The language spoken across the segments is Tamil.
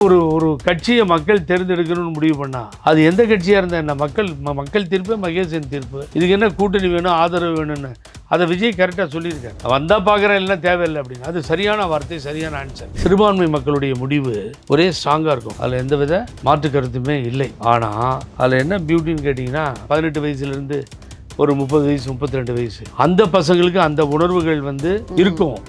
ஒரு ஒரு கட்சியை மக்கள் தேர்ந்தெடுக்கணும்னு முடிவு பண்ணா அது எந்த கட்சியாக இருந்தால் என்ன? மக்கள் தீர்ப்பு, மகேசன் தீர்ப்பு. இதுக்கு என்ன கூட்டணி வேணும், ஆதரவு வேணும்னு அதை விஜய் கரெக்டாக சொல்லியிருக்காரு. வந்தால் பார்க்குறேன், இல்லைன்னா தேவையில்லை அப்படின்னு. அது சரியான வார்த்தை, சரியான ஆன்சர். சிறுபான்மை மக்களுடைய முடிவு ஒரே ஸ்ட்ராங்காக இருக்கும், அதில் எந்தவித மாற்று கருத்துமே இல்லை. ஆனால் அதில் என்ன பியூட்டின்னு கேட்டிங்கன்னா, 18 வயசுலேருந்து ஒரு 30 வயசு 32 வயசு அந்த பசங்களுக்கு அந்த உணர்வுகள் இருக்கும்.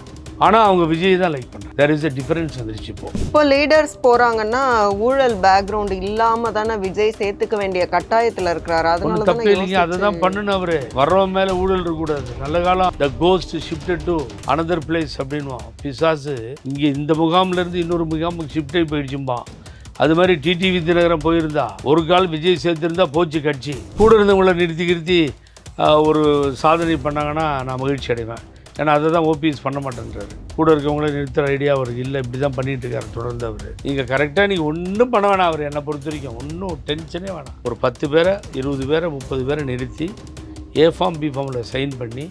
ஆனால் அவங்க விஜய் தான் லைக் பண்ணுறாங்க. தேர் இஸ் a டிஃபரன்ஸ் வந்துருச்சு. இப்போ லீடர்ஸ் போகிறாங்கன்னா ஊழல் பேக்ரவுண்ட் இல்லாமல் தானே விஜய் சேர்த்துக்க வேண்டிய கட்டாயத்தில் இருக்கிறாரு. அதனால தப்பே இல்லைங்க, அதை தான் பண்ணணும். அவரு வர்றவன் மேலே ஊழல் இருக்கக்கூடாது. நல்ல காலம் the ghost shifted to another place அப்படின்வான் பிசாசு. இங்கே இந்த முகாம்லேருந்து இன்னொரு முகாமுக்கு ஷிஃப்ட் ஆகி போயிடுச்சும்பா. அது மாதிரி டிடிவி தினகரன் போயிருந்தா ஒரு கால் விஜய் சேர்த்துருந்தா போச்சு கட்சி. கூட இருந்தவங்களை நிறுத்தி ஒரு சாதனை பண்ணாங்கன்னா நான் மகிழ்ச்சி அடைவேன். ஏன்னா அதை தான் ஓபிஎஸ் பண்ண மாட்டேன்றாரு. கூட இருக்கவங்கள நிறுத்துற ஐடியா அவருக்கு இல்லை. இப்படி தான் பண்ணிட்டு இருக்காரு தொடர்ந்து அவர். நீங்கள் கரெக்டாக நீங்கள் ஒன்றும் பண்ண வேணாம். அவர் என்னை பொறுத்த வரைக்கும் ஒன்றும் டென்ஷனே வேணாம். ஒரு 10 பேரை 20 பேரை 30 பேரை நிறுத்தி ஏ ஃபார்ம் பி ஃபார்மில் சைன் பண்ணி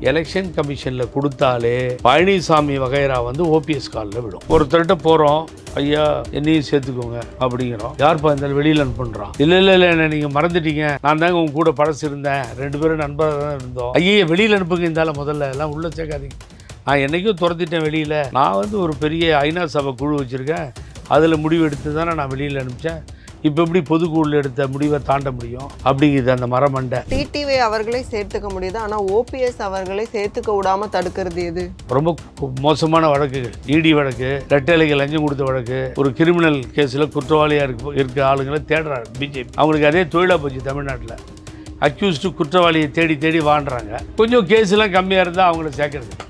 எலெக்ஷன் கமிஷனில் கொடுத்தாலே பழனிசாமி வகைரா ஓபிஎஸ் காலில் விடும். ஒருத்தர்கிட்ட போகிறோம், ஐயா என்னையும் சேர்த்துக்கோங்க அப்படிங்கிறோம். யார்ப்பா இருந்தாலும் வெளியில் அனுப்புன்றான். இல்லை என்ன நீங்கள் மறந்துட்டீங்க, நான் தாங்க உங்க கூட பழசு இருந்தேன், 2 பேரும் நண்பராக தான் இருந்தோம். ஐயா வெளியில் அனுப்புங்க, இருந்தாலும் முதல்ல எல்லாம் உள்ளே சேர்க்காதீங்க. நான் என்றைக்கும் துரத்திட்டேன் வெளியில். நான் ஒரு பெரிய ஐநா சபை குழு வச்சுருக்கேன், அதில் முடிவு எடுத்து தானே நான் வெளியில் அனுப்பிச்சேன். இப்போ எப்படி பொதுக்குழுவில் எடுத்த முடிவை தாண்ட முடியும் அப்படிங்கிறது அந்த மரமண்டை. டிடிவி அவர்களை சேர்த்துக்க முடியுது, ஆனால் ஓபிஎஸ் அவர்களை சேர்த்துக்க விடாமல் தடுக்கிறது எது? ரொம்ப மோசமான வழக்குகள், இடி வழக்கு, ரெட்டலைக்கு லஞ்சம் கொடுத்த வழக்கு, ஒரு கிரிமினல் கேஸில் குற்றவாளியாக இருக்க ஆளுங்களை தேடுறாரு பிஜேபி. அவங்களுக்கு அதே தொழிலாக போச்சு தமிழ்நாட்டில். அக்யூஸ்டு குற்றவாளியை தேடி வாழ்றாங்க. கொஞ்சம் கேஸ்லாம் கம்மியாக இருந்தால் அவங்கள சேர்க்கறது.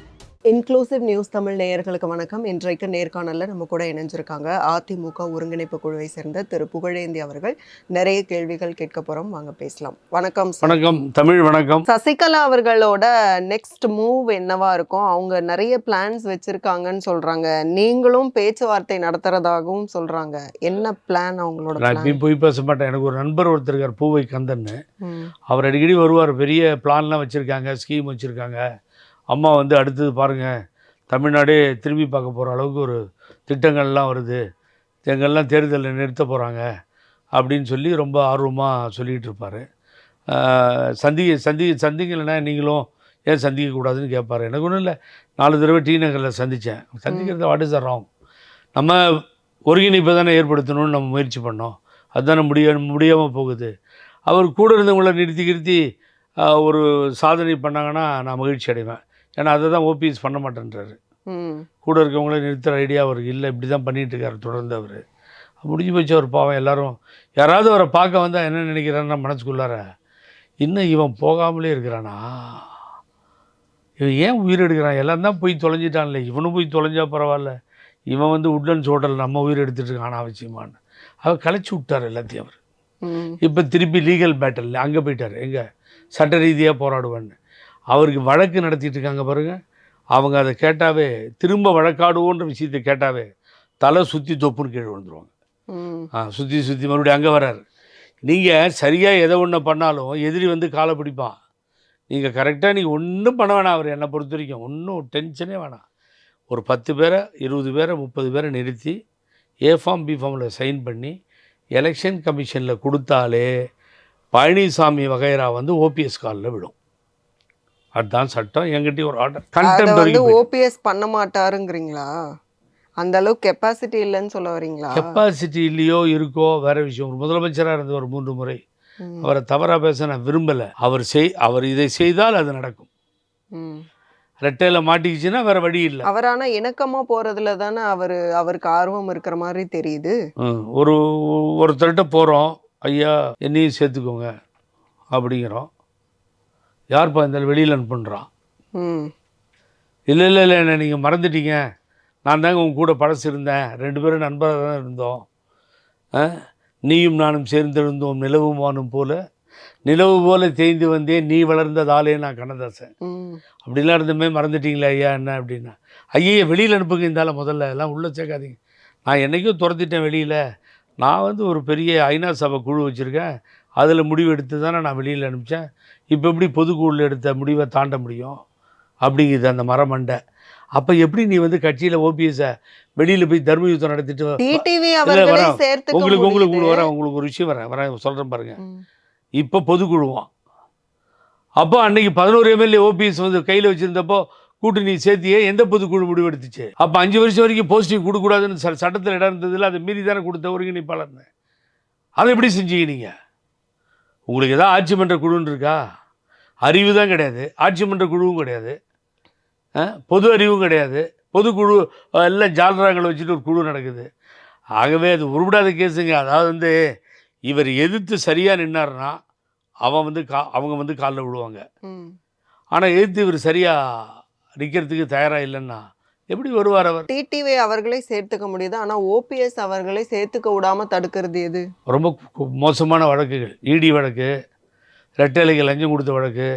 இன்க்ளூசிவ் நியூஸ் தமிழ் நேயர்களுக்கு வணக்கம். இன்றைக்கு நேர்காணலில் நம்ம கூட இணைஞ்சிருக்காங்க அதிமுக ஒருங்கிணைப்பு குழுவை சேர்ந்த திரு புகழேந்தி அவர்கள். நிறைய கேள்விகள் கேட்க போகிறோம், வாங்க பேசலாம். வணக்கம். வணக்கம் தமிழ். வணக்கம். சசிகலா அவர்களோட நெக்ஸ்ட் மூவ் என்னவா இருக்கும்? அவங்க நிறைய பிளான்ஸ் வச்சிருக்காங்கன்னு சொல்றாங்க, நீங்களும் பேச்சுவார்த்தை நடத்துறதாகவும் சொல்றாங்க. என்ன பிளான் அவங்களோட? நான் போய் பேச மாட்டேன். எனக்கு ஒரு நண்பர் ஒருத்தர் இருக்கார், பூவை கந்தன்னு. அவர் அடிக்கடி வருவார். பெரிய பிளான்லாம் வச்சுருக்காங்க, ஸ்கீம் வச்சுருக்காங்க. அம்மா அடுத்தது பாருங்கள், தமிழ்நாடே திரும்பி பார்க்க போகிற அளவுக்கு ஒரு திட்டங்கள்லாம் வருது, எங்கெல்லாம் தேர்தலில் நிறுத்த போகிறாங்க அப்படின்னு சொல்லி ரொம்ப ஆர்வமாக சொல்லிகிட்டு இருப்பார். சந்திக்கலைன்னா நீங்களும் ஏன் சந்திக்கக்கூடாதுன்னு கேட்பார். எனக்கு ஒன்றும் இல்லை, 4 தடவை டி நகரில் சந்தித்தேன். சந்திக்கிறது வாட் இஸ் த ராங்? நம்ம ஒருங்கிணைப்பை தானே ஏற்படுத்தணும்னு நம்ம முயற்சி பண்ணோம். அதுதானே முடியாமல் போகுது. அவர் கூட இருந்தவங்களை நிறுத்தி ஒரு சாதனை பண்ணாங்கன்னா நான் மகிழ்ச்சி அடைவேன். ஏன்னா அதை தான் ஓபிஎஸ் பண்ண மாட்டேன்றாரு. கூட இருக்கவங்கள நிறுத்துகிற ஐடியா அவருக்கு இல்லை. இப்படி தான் பண்ணிகிட்டு இருக்காரு தொடர்ந்து அவர். முடிஞ்சு போச்சு. அவர் பாவம். எல்லாரும் யாராவது அவரை பார்க்க வந்தால் என்ன நினைக்கிறான்னா மனசுக்குள்ளார, இன்னும் இவன் போகாமலே இருக்கிறானா, இவன் ஏன் உயிர் எடுக்கிறான், எல்லாம் தான் போய் தொலைஞ்சிட்டான்ல, இவனும் போய் தொலைஞ்சா பரவாயில்ல, இவன் உட்லண்ட்ஸ் ஹோட்டல் நம்ம உயிர் எடுத்துகிட்டு இருக்கான் அவசியமானு அவர் கலைச்சி விட்டார் எல்லாத்தையும். அவர் இப்போ திருப்பி லீகல் பேட்டல் அங்கே போயிட்டார். எங்கே சட்ட ரீதியாக போராடுவேன்னு அவருக்கு வழக்கு நடத்திட்டு இருக்காங்க பாருங்க. அவங்க அதை கேட்டாவே, திரும்ப வழக்காடுவோன்ற விஷயத்தை கேட்டாவே தலை சுற்றி தொப்புன்னு கீழே விழுந்துருவாங்க. சுற்றி மறுபடியும் அங்கே வர்றாரு. நீங்கள் சரியாக எதை ஒன்று பண்ணாலும் எதிரி காலை பிடிப்பான். நீங்கள் கரெக்டாக நீங்கள் ஒன்றும் பண்ண வேணாம். அவர் என்னை பொறுத்த வரைக்கும் ஒன்றும் டென்ஷனே வேணாம். ஒரு 10 பேரை 20 பேரை 30 பேரை நிறுத்தி ஏ ஃபார்ம் பி ஃபார்மில் சைன் பண்ணி எலெக்ஷன் கமிஷனில் கொடுத்தாலே பழனிசாமி வகைரா ஓபிஎஸ் காலில் விடும். அதுதான் சட்டம். என்கிட்டயும் ஒரு ஆர்டர். கண்டெம்ட் ஓபிஎஸ் பண்ண மாட்டாருங்கிறீங்களா? அந்த அளவுக்கு கெப்பாசிட்டி இல்லைன்னு சொல்ல வரீங்களா? கெப்பாசிட்டி இல்லையோ இருக்கோ வேற விஷயம். ஒரு முதலமைச்சராக இருந்த ஒரு 3 முறை அவரை தவறாக பேச நான் விரும்பலை. அவர் இதை செய்தால் அது நடக்கும். ரெட்டையில் மாட்டிக்கிச்சுன்னா வேற வழி இல்லை. அவர் ஆனால் இணக்கமாக போகிறதுல தானே அவருக்கு ஆர்வம் இருக்கிற மாதிரி தெரியுது. ஒருத்தர்கிட்ட போகிறோம், ஐயா என்னையும் சேர்த்துக்கோங்க அப்படிங்கிறோம். யார்ப்பா இருந்தாலும் வெளியில் அனுப்புன்றான். இல்லை என்ன நீங்கள் மறந்துட்டீங்க, நான் தாங்க உங்க கூட பழசு இருந்தேன், 2 பேரும் நண்பராக தான் இருந்தோம். நீயும் நானும் சேர்ந்திருந்தோம் நிலவும் வானும் போல, நிலவு போல தேய்ந்து வந்தேன் நீ வளர்ந்ததாலே நான் கண்ணதாசன். அப்படிலாம் இருந்தமே மறந்துட்டீங்களா ஐயா என்ன அப்படின்னா, ஐயா வெளியில் அனுப்புங்க, இருந்தாலும் முதல்ல எல்லாம் உள்ளே சேர்க்காதீங்க. நான் என்றைக்கும் துரத்திட்டேன் வெளியில். நான் ஒரு பெரிய ஐநா சபை குழு வச்சுருக்கேன், அதில் முடிவு எடுத்து தானே நான் வெளியில் அனுப்பிச்சேன். இப்போ எப்படி பொதுக்குழுவில் எடுத்த முடிவை தாண்ட முடியும் அப்படிங்கிறது அந்த மரமண்டை. அப்போ எப்படி நீ வந்து கட்சியில் ஓபிஎஸ்ஸை வெளியில் போய் தர்ம யுத்தம் நடத்திட்டு டிடிவி இல்ல, அவர்களை வரேன். சேர்த்துக்க உங்களுக்கு முடியுது. உங்களுக்கு ஒரு விஷயம் வரேன் சொல்கிறேன் பாருங்க. ம். இப்போ பொதுக்குழுவான். அப்போ அன்னைக்கு 11 எம்எல்ஏ ஓபிஎஸ் வந்து கையில் வச்சுருந்தப்போ கூட்டணி சேர்த்தியே எந்த பொதுக்குழு முடிவெடுத்துச்சு? அப்போ 5 வருஷம் வரைக்கும் போஸ்டிங் கொடுக்கக்கூடாதுன்னு சட்டத்தில் இடம் இருந்ததில்ல, அதை மீறி தானே கொடுத்த ஒருங்கிணைப்பாளர். அதை எப்படி செஞ்சீங்க நீங்கள்? உங்களுக்கு ஏதாவது ஆட்சி மன்ற குழுன்னு இருக்கா? அறிவு தான் கிடையாது, ஆட்சி மன்ற குழுவும் கிடையாது, பொது அறிவும் கிடையாது, பொதுக்குழு எல்லாம் ஜால்ராங்களை வச்சுட்டு ஒரு குழு நடக்குது. ஆகவே அது உருப்படாத கேஸுங்க. அதாவது வந்து இவர் எதிர்த்து சரியாக நின்னார்னா அவங்க வந்து காலில் விழுவாங்க. ஆனால் எதிர்த்து இவர் சரியாக நிற்கிறதுக்கு தயாராக இல்லைன்னா எப்படி வருவார் அவர்? டிடிவி அவர்களை சேர்த்துக்க முடியுது, ஆனா ஓபிஎஸ் அவர்களை சேர்த்துக்க விடாம தடுக்கிறது எது? ரொம்ப மோசமான வழக்குகள், இடி வழக்கு, ரெட்டலைக்கு லஞ்சம் கொடுத்த வழக்கு,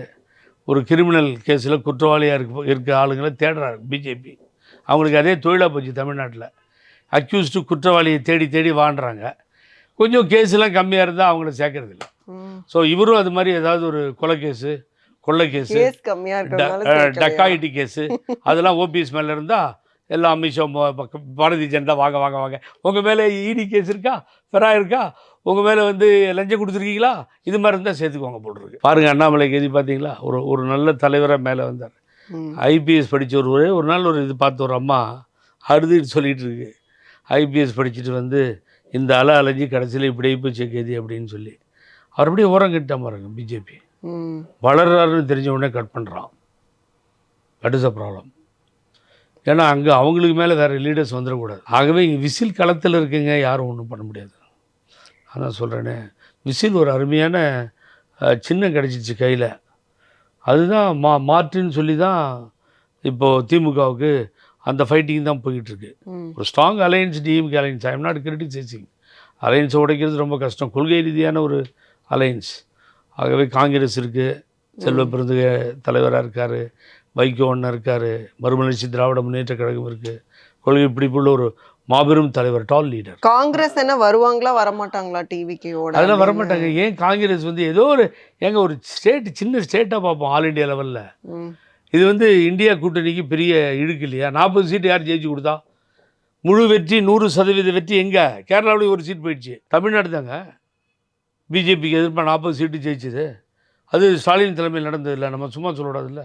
ஒரு கிரிமினல் கேஸில் குற்றவாளியாக இருக்க ஆளுங்களை தேடுறாரு பிஜேபி. அவங்களுக்கு அதே தொழிலாக போச்சு தமிழ்நாட்டில். அக்யூஸ்டு குற்றவாளியை தேடி தேடி வாழ்கிறாங்க. கொஞ்சம் கேஸெலாம் கம்மியாக இருந்தால் அவங்கள சேர்க்கறதில்ல. ஸோ இவரும் அது மாதிரி ஏதாவது ஒரு கொலை கேஸு, கொள்ளை கேஸு, டக்காயிட்டி கேஸு அதெல்லாம் ஓபிஎஸ் மேலே இருந்தால் எல்லாம் அமித்ஷா பாரதிய ஜனதா வாங்க வாங்க வாங்க, உங்கள் மேலே இடி கேஸ் இருக்கா, ஃபெரா இருக்கா, உங்கள் மேலே வந்து லஞ்சம் கொடுத்துருக்கீங்களா, இது மாதிரி இருந்தால் சேர்த்துக்குவாங்க போட்டுருக்கு. பாருங்கள் அண்ணாமலைக்கு எது பார்த்தீங்களா, ஒரு நல்ல தலைவராக மேலே வந்தார். ஐபிஎஸ் படித்த ஒரு நாள் ஒரு இது பார்த்து ஒரு அம்மா அழுதுட்டு சொல்லிகிட்டு இருக்கு, ஐபிஎஸ் படிச்சுட்டு வந்து இந்த அலைஞ்சி கடைசியில் இப்படி போச்சு கேதி அப்படின்னு சொல்லி. அவர் அப்படியே ஓரம் கட்டாம பாருங்க. பிஜேபி வளர்றாருன்னு தெரிஞ்ச உடனே கட் பண்ணுறான். That is a problem. ஏன்னா அங்கே அவங்களுக்கு மேலே வேறு லீடர்ஸ் வந்துடக்கூடாது. ஆகவே இங்கே விசில் களத்தில் இருக்குங்க, யாரும் ஒன்றும் பண்ண முடியாது. அதான் சொல்கிறேனே, விசில் ஒரு அருமையான சின்னம் கிடச்சிச்சு கையில். அதுதான் மார்டின்னு சொல்லி தான் இப்போது திமுகவுக்கு அந்த ஃபைட்டிங் தான் போயிட்டுருக்கு. ஒரு strong alliance, DMK alliance. I am not criticising. அலையன்ஸை உடைக்கிறது ரொம்ப கஷ்டம், கொள்கை ரீதியான ஒரு அலையன்ஸ். ஆகவே காங்கிரஸ் இருக்குது, செல்வ பெருந்தகை தலைவராக இருக்கார், வைகோ அண்ணன் இருக்கார், மறுமலர்ச்சி திராவிட முன்னேற்ற கழகம் இருக்குது, கொள்கை பிடிப்புள்ள ஒரு மாபெரும் தலைவர், டால் லீடர். காங்கிரஸ் என்ன வருவாங்களா வரமாட்டாங்களா டிவிக்கோட? அதெல்லாம் வரமாட்டாங்க. ஏன் காங்கிரஸ் வந்து ஏதோ ஒரு ஸ்டேட், சின்ன ஸ்டேட்டாக பார்ப்போம் ஆல் இண்டியா லெவலில். இது வந்து இந்தியா கூட்டணிக்கு பெரிய இழுக்கு இல்லையா? 40 சீட்டு யார் ஜெயிச்சு கொடுத்தா? முழு வெற்றி 100% வெற்றி எங்கே? கேரளாவிலேயும் ஒரு சீட் போயிடுச்சு. தமிழ்நாடு தாங்க பிஜேபிக்கு எதிர்ப்பாக 40 சீட்டு ஜெயிச்சது. அது ஸ்டாலின் தலைமையில் நடந்தது இல்லை, நம்ம சும்மா சொல்லக்கூடாதுல்ல.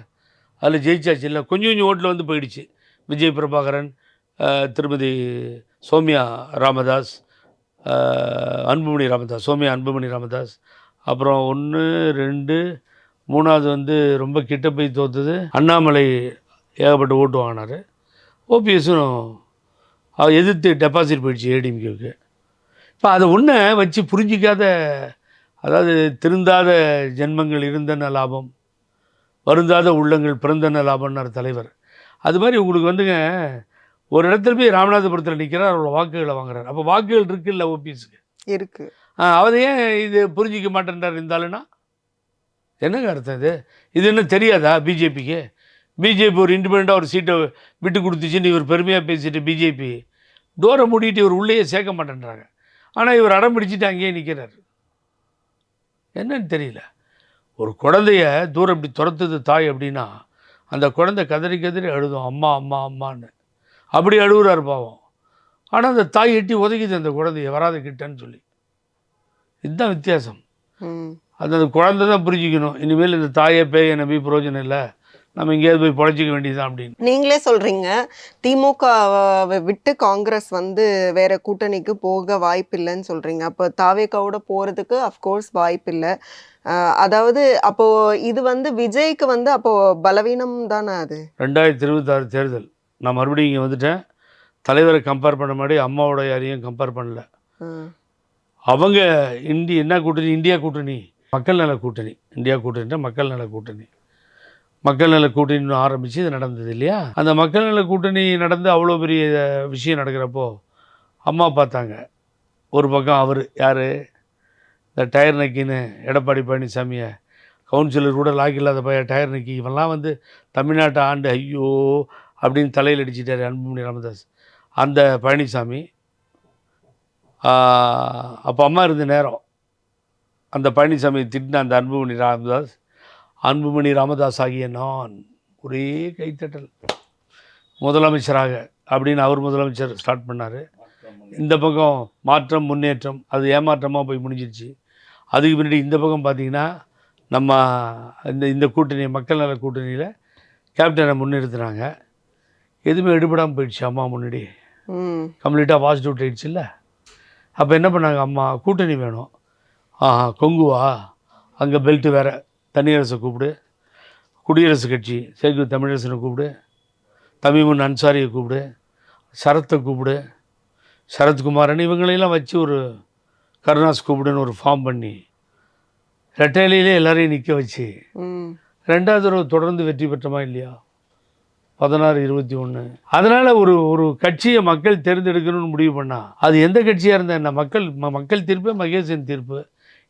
அதில் ஜெயிச்சாச்சு இல்லை, கொஞ்சம் கொஞ்சம் ஓட்டில் வந்து போயிடுச்சு. விஜய் பிரபாகரன், திருமதி சோமியா ராமதாஸ், சோமியா அன்புமணி ராமதாஸ், அப்புறம் 1, 2, 3வது வந்து ரொம்ப கிட்ட போய் தோற்றுது அண்ணாமலை, ஏகப்பட்ட ஓட்டு வாங்கினார். ஓபிஎஸும் எதிர்த்து டெபாசிட் போயிடுச்சு ஏடிஎம்கேவுக்கு. இப்போ அதை ஒன்றை வச்சு புரிஞ்சிக்காத, அதாவது திருந்தாத ஜென்மங்கள் இருந்தன லாபம், வருந்தாத உள்ளங்கள் பிறந்தன லாபம்னார் தலைவர். அது மாதிரி உங்களுக்கு வந்துங்க ஒரு இடத்துல போய் ராமநாதபுரத்தில் நிற்கிறார், அவரோட வாக்குகளை வாங்குறாரு. அப்போ வாக்குகள் இருக்குல்ல ஓபிஎஸ்க்கு இருக்குது. அதை ஏன் இது புரிஞ்சிக்க மாட்டேன்றார் இருந்தாலும்னா என்னங்க அர்த்தம்? இது என்ன தெரியாதா பிஜேபிக்கு? பிஜேபி ஒரு இண்டிபெண்ட்டாக ஒரு சீட்டை விட்டு கொடுத்துச்சுன்னு இவர் பெருமையாக பேசிட்டு பிஜேபி டோரை மூடிட்டு இவர் உள்ளேயே சேர்க்க மாட்டேன்றாங்க. ஆனால் இவர் அடம் பிடிச்சிட்டு அங்கேயே நிற்கிறார். என்னன்னு தெரியல. ஒரு குழந்தைய தூரம் இப்படி துரத்துது தாய் அப்படின்னா அந்த குழந்தை கதறி கதறி அழுதும், அம்மா அம்மா அம்மான்னு அப்படி அழுகுறாரு பாவம். ஆனால் அந்த தாய் எட்டி உதைக்குது அந்த குழந்தைய, வராத கிட்டன்னு சொல்லி. இதுதான் வித்தியாசம். அந்த குழந்தை தான் புரிஞ்சிக்கணும், இனிமேல் இந்த தாயை பேயை நம்பி பிரயோஜனம் இல்லை, நம்ம எங்கேயாவது போய் பொழைச்சிக்க வேண்டியதுதான் அப்படின்னு. நீங்களே சொல்கிறீங்க திமுகவை விட்டு காங்கிரஸ் வந்து வேற கூட்டணிக்கு போக வாய்ப்பு இல்லைன்னு சொல்கிறீங்க. அப்போ தாவேக்காவோட போகிறதுக்கு அஃப்கோர்ஸ் வாய்ப்பு இல்லை. அதாவது அப்போது இது வந்து விஜய்க்கு வந்து அப்போது பலவீனம் தானே அது? 2026 தேர்தல் நான் மறுபடியும் இங்கே வந்துட்டேன். தலைவரை கம்பேர் பண்ண மாதிரி அம்மாவோட யாரையும் கம்பேர் பண்ணல. அவங்க என்ன கூட்டணி? இந்தியா கூட்டணி, மக்கள் நல கூட்டணி. இந்தியா கூட்டணின்னா மக்கள் நல கூட்டணி. மக்கள் நல கூட்டணின்னு ஆரம்பித்து இது நடந்தது இல்லையா? அந்த மக்கள் நல கூட்டணி நடந்து அவ்வளோ பெரிய விஷயம் நடக்கிறப்போ அம்மா பார்த்தாங்க. ஒரு பக்கம் அவர் யார், இந்த டயர் நக்கின்னு எடப்பாடி பழனிசாமியை கவுன்சிலர் கூட லாக் இல்லாத பையன் டயர் நக்கி, இவெல்லாம் வந்து தமிழ்நாட்டை ஆண்டு ஐயோ அப்படின்னு தலையில் அடிச்சிட்டார் அன்புமணி ராமதாஸ். அந்த பழனிசாமி அப்போ அம்மா இருந்த நேரம் அந்த பழனிசாமி திட்டின அந்த அன்புமணி ராமதாஸ் ஆகிய நான் ஒரே கைத்தட்டல். முதலமைச்சராக அப்படின்னு அவர் முதலமைச்சர் ஸ்டார்ட் பண்ணார். இந்த பக்கம் மாற்றம் முன்னேற்றம் அது ஏமாற்றமாக போய் முடிஞ்சிருச்சு. அதுக்கு பின்னாடி இந்த பக்கம் பார்த்திங்கன்னா நம்ம இந்த கூட்டணி மக்கள் நல கூட்டணியில் கேப்டனை முன்னிறுத்துனாங்க. எதுவுமே எடுபடாமல் போயிடுச்சு. அம்மா முன்னாடி கம்ப்ளீட்டாக வாஷ்ட் அவுட் ஆகிடுச்சு இல்லை. அப்போ என்ன பண்ணாங்க, அம்மா கூட்டணி வேணும். கொங்குவா அங்கே பெல்ட்டு வேறு, தனியரசை கூப்பிடு, குடியரசு கட்சி சேகு தமிழரசனை கூப்பிடு, தமிமுன் அன்சாரியை கூப்பிடு, சரத்தை கூப்பிடு, சரத்குமாரன் இவங்களையெல்லாம் வச்சு ஒரு கருணாஸ் கூப்பிடுன்னு ஒரு ஃபார்ம் பண்ணி ரெட்டையிலே எல்லாரையும் நிற்க வச்சு 2வது தடவை தொடர்ந்து வெற்றி பெற்றமா இல்லையா 16-21. அதனால் ஒரு கட்சியை மக்கள் தேர்ந்தெடுக்கணும்னு முடிவு பண்ணா அது எந்த கட்சியாக இருந்தால் என்ன, மக்கள் தீர்ப்பு மகேசன் தீர்ப்பு.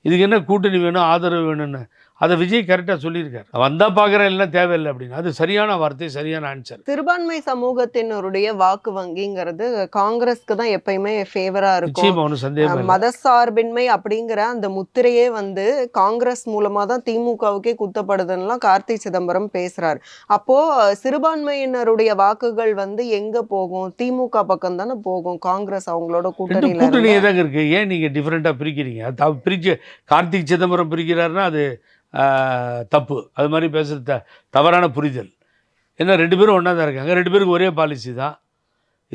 இதுக்கு என்ன கூட்டணி வேணும் ஆதரவு வேணும்னு அதை விஜய் கரெக்டாக சொல்லியிருக்காரு. வந்தால் பார்க்குறேன் எல்லாம் தேவையில்லை அப்படின்னு. அது சரியான வார்த்தை, சரியான ஆன்சர். சிறுபான்மை சமூகத்தினருடைய வாக்கு வங்கிங்கிறது காங்கிரஸ்க்கு தான் எப்பயுமே ஃபேவரா இருக்கும். ஒன்றும் சந்தேகம். மதசார்பின்மை அப்படிங்கிற அந்த முத்திரையே வந்து காங்கிரஸ் மூலமா தான் திமுகவுக்கே குத்தப்படுதுன்னெலாம் கார்த்தி சிதம்பரம் பேசுறாரு. அப்போ சிறுபான்மையினருடைய வாக்குகள் வந்து எங்க போகும்? திமுக பக்கம் தானே போகும். காங்கிரஸ் அவங்களோட கூட்டணி ஏதாங்க இருக்கு. ஏன் நீங்க டிஃப்ரெண்டா பிரிக்கிறீங்க? பிரிச்சு கார்த்திக் சிதம்பரம் பிரிக்கிறாருன்னா அது தப்பு. அது மாதிரி பேசுகிறது தவறான புரிதல். ஏன்னா 2 பேரும் ஒன்றா தான் இருக்காங்க. 2 பேருக்கு ஒரே பாலிசி தான்.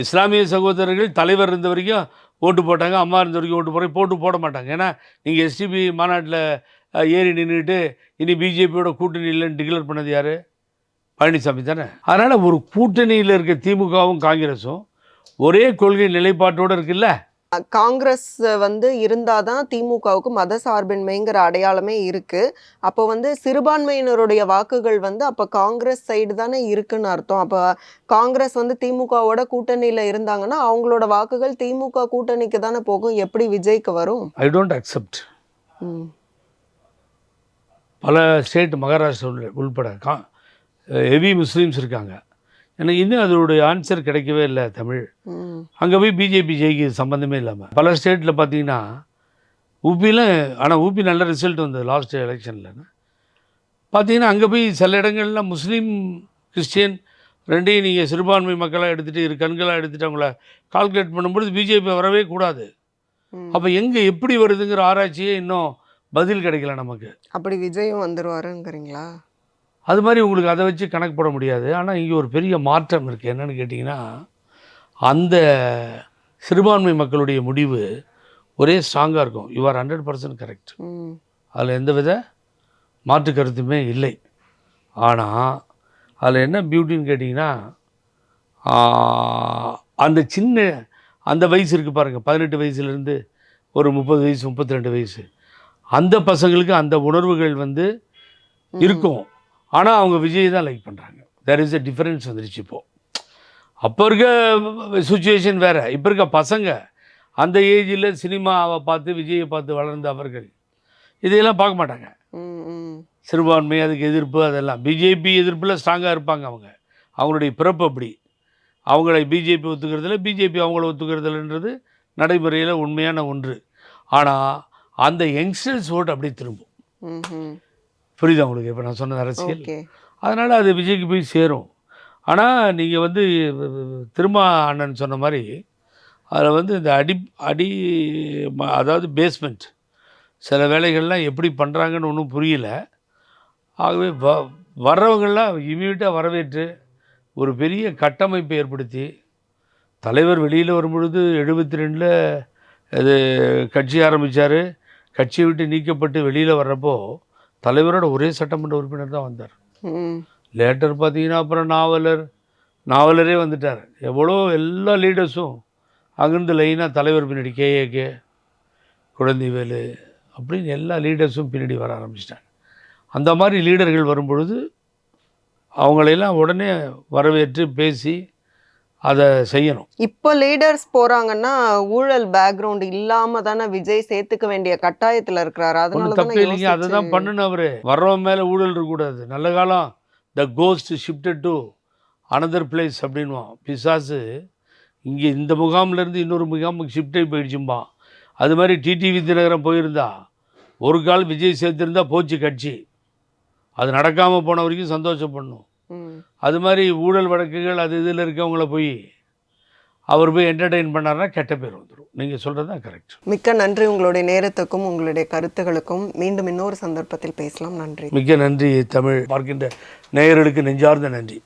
இஸ்லாமிய சகோதரர்கள் தலைவர் இருந்த வரைக்கும் ஓட்டு போட்டாங்க, அம்மா இருந்த வரைக்கும் ஓட்டு போட மாட்டாங்க. ஏன்னா நீங்கள் எஸ்டிபி மாநாட்டில் ஏறி நின்றுட்டு இனி பிஜேபியோட கூட்டணி இல்லைன்னு டிக்ளேர் பண்ணது யார்? பழனிசாமி தானே. அதனால் ஒரு கூட்டணியில் இருக்க திமுகவும் காங்கிரஸும் ஒரே கொள்கை நிலைப்பாட்டோடு இருக்குல்ல. காங்கிரஸ் வந்து இருந்தாதான் திமுகவுக்கு மத சார்பின்மைங்கிற அடையாளமே இருக்கு. அப்போ வந்து சிறுபான்மையினருடைய வாக்குகள் வந்து அப்போ காங்கிரஸ் சைடு தானே இருக்குன்னு அர்த்தம். அப்போ காங்கிரஸ் வந்து திமுகவோட கூட்டணியில் இருந்தாங்கன்னா அவங்களோட வாக்குகள் திமுக கூட்டணிக்கு தானே போகும். எப்படி விஜய்க்கு வரும்? I don't accept. பல ஸ்டேட் மகாராஷ்டிரா உள்பட ஹெவி முஸ்லீம்ஸ் இருக்காங்க. எனக்கு இன்னும் அதோடைய ஆன்சர் கிடைக்கவே இல்லை. தமிழ் அங்கே போய் பிஜேபி ஜெயிக்கு சம்மந்தமே இல்லாமல் பல ஸ்டேட்டில் பார்த்தீங்கன்னா ஊபியில், ஆனால் ஊபி நல்ல ரிசல்ட் வந்தது லாஸ்ட் எலெக்ஷனில். பார்த்தீங்கன்னா அங்கே போய் சில இடங்கள்லாம் முஸ்லீம் கிறிஸ்டியன் ரெண்டையும் நீங்கள் சிறுபான்மை மக்களாக எடுத்துகிட்டு கண்களாக எடுத்துகிட்டு அவங்கள கால்குலேட் பண்ணும்பொழுது பிஜேபி வரவே கூடாது. அப்போ எங்கே எப்படி வருதுங்கிற ஆராய்ச்சியே இன்னும் பதில் கிடைக்கல நமக்கு. அப்படி விஜயும் வந்துடுவாருங்கிறீங்களா? அது மாதிரி உங்களுக்கு அதை வச்சு கணக்கு போட முடியாது. ஆனால் இங்கே ஒரு பெரிய மாற்றம் இருக்குது. என்னென்னு கேட்டிங்கன்னா அந்த சிறுபான்மை மக்களுடைய முடிவு ஒரே ஸ்ட்ராங்காக இருக்கும். You are 100% correct. அதில் எந்தவித மாற்று கருத்துமே இல்லை. ஆனால் அதில் என்ன பியூட்டின்னு கேட்டிங்கன்னா அந்த வயசு இருக்குது பாருங்கள், 18 வயசுலேருந்து ஒரு 30 வயசு 32 வயசு, அந்த பசங்களுக்கு அந்த உணர்வுகள் வந்து இருக்கும். ஆனால் அவங்க விஜய் தான் லைக் பண்ணுறாங்க. தேர் இஸ் எ டிஃப்ரென்ஸ் வந்துருச்சு இப்போது. அப்போ இருக்க சுச்சுவேஷன் வேறு. இப்போ இருக்க பசங்க அந்த ஏஜில் சினிமாவை பார்த்து விஜயை பார்த்து வளர்ந்த அவர்கள் இதையெல்லாம் பார்க்க மாட்டாங்க. சிறுபான்மை அதுக்கு எதிர்ப்பு அதெல்லாம் பிஜேபி எதிர்ப்பில் ஸ்ட்ராங்காக இருப்பாங்க. அவங்களுடைய பிறப்பு அப்படி. அவங்களை பிஜேபி ஒத்துக்கிறதில்ல, பிஜேபி அவங்கள ஒத்துக்கிறதில்லன்றது நடைமுறையில் உண்மையான ஒன்று. ஆனால் அந்த யங்ஸ்டர்ஸ் ஓட்டு அப்படியே திரும்பும். புரியுதா உங்களுக்கு இப்போ நான் சொன்னது அரசியல்? அதனால் அது விஜய்க்கு போய் சேரும். ஆனால் நீங்கள் வந்து திருமா அண்ணன் சொன்ன மாதிரி அதில் வந்து இந்த அதாவது பேஸ்மெண்ட் சில வேலைகள்லாம் எப்படி பண்ணுறாங்கன்னு ஒன்றும் புரியல. ஆகவே வர்றவங்கள்லாம் இமீடியட்டாக வரவேற்று ஒரு பெரிய கட்டமைப்பை ஏற்படுத்தி தலைவர் வெளியில் வரும்பொழுது 72 இது கட்சி ஆரம்பித்தார். கட்சியை விட்டு நீக்கப்பட்டு வெளியில் வர்றப்போ தலைவரோட ஒரே சட்டமன்ற உறுப்பினர் தான் வந்தார். லேட்டர் பார்த்தீங்கன்னா அப்புறம் நாவலரே வந்துட்டார். எவ்வளோ எல்லா லீடர்ஸும் அங்கேருந்து லைனாக தலைவர் பின்னாடி கேஏகே, குழந்தைவேலு அப்படின்னு எல்லா லீடர்ஸும் பின்னாடி வர ஆரம்பிச்சிட்டாங்க. அந்த மாதிரி லீடர்கள் வரும்பொழுது அவங்களையெல்லாம் உடனே வரவேற்று பேசி அதை செய்யணும். இப்போ லீடர்ஸ் போகிறாங்கன்னா ஊழல் பேக்ரவுண்ட் இல்லாமல் தானே விஜய் சேர்த்துக்க வேண்டிய கட்டாயத்தில் இருக்கிறாரு. அதனால தப்பே இல்லைங்க, அதை தான் பண்ணணும். அவர் வர்றவன் மேலே ஊழல் இருக்கக்கூடாது. நல்ல காலம் the ghost shifted to another place அப்படின்வான் பிசாசு. இங்கே இந்த முகாம்லேருந்து இன்னொரு முகாமுக்கு ஷிஃப்ட் ஆகி போயிடுச்சும்பான். அது மாதிரி டிடிவி தினகரன் போயிருந்தா ஒரு கால் விஜய் சேர்த்துருந்தா போச்சு கட்சி. அது நடக்காமல் போன வரைக்கும் சந்தோஷப்படணும். அது மாதிரி ஊழல் வழக்குகள் அது இதில் இருக்கவங்கள போய் அவர் போய் என்டர்டெயின் பண்ணார்னா கெட்ட பேர் வந்துடும். நீங்கள் சொல்கிறது தான் கரெக்ட். மிக்க நன்றி உங்களுடைய நேரத்துக்கும் உங்களுடைய கருத்துகளுக்கும். மீண்டும் இன்னொரு சந்தர்ப்பத்தில் பேசலாம். நன்றி. மிக்க நன்றி. தமிழ் பார்க்கின்ற நேயர்களுக்கு நெஞ்சார்ந்த நன்றி.